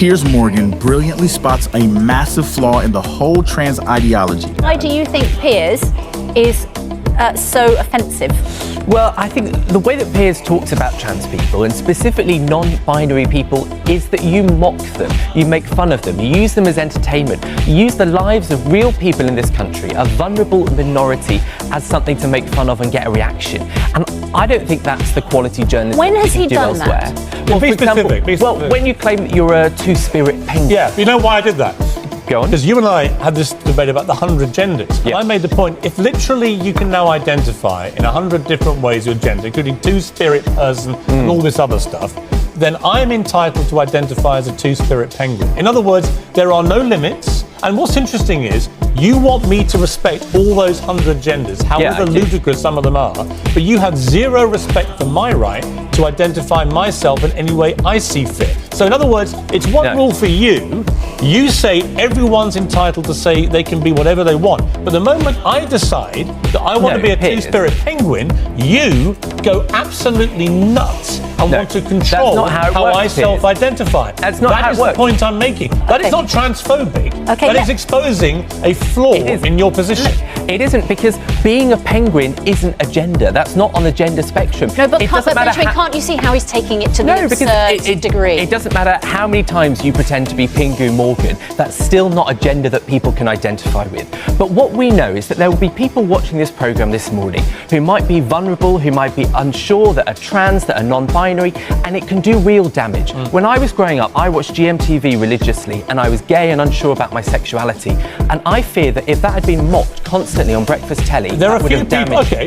Piers Morgan brilliantly spots a massive flaw in the whole trans ideology. Why do you think Piers is so offensive? Well, I think the way that Piers talks about trans people, and specifically non-binary people, is that you mock them, you make fun of them, you use them as entertainment, you use the lives of real people in this country, a vulnerable minority, as something to make fun of and get a reaction. And I don't think that's the quality journalism When has that he you do done elsewhere. that? Well, Be for example, specific, be well, specific. when you claim that you're a two-spirit penguin. Yeah, you know why I did that? Go on. Because you and I had this debate about the 100 genders. And Yeah. I made the point, if literally you can now identify in 100 different ways your gender, including two-spirit person and all this other stuff, then I'm entitled to identify as a two-spirit penguin. In other words, there are no limits. And what's interesting is, you want me to respect all those 100 genders, however I do. ludicrous some of them are, but you have zero respect for my right to identify myself in any way I see fit. So in other words, it's one rule for you. You say everyone's entitled to say they can be whatever they want. But the moment I decide that I want to be a Piers. two-spirit penguin, you go absolutely nuts and want to control that's not how it works, I Piers. self-identify. That's not how That it is the works. point I'm making. That is not transphobic. Okay, That is exposing a flaw in your position. It isn't, because being a penguin isn't a gender. That's not on the gender spectrum. No, but it doesn't matter Benjamin, can't you see how he's taking it to the absurd degree? It doesn't matter how many times you pretend to be Pingu Morgan. That's still not a gender that people can identify with. But what we know is that there will be people watching this programme this morning who might be vulnerable, who might be unsure, that are trans, that are non-binary, and it can do real damage. When I was growing up, I watched GMTV religiously, and I was gay and unsure about my sexuality. And I fear that if that had been mocked constantly on breakfast telly, There are that a would few have people. damaged. Okay.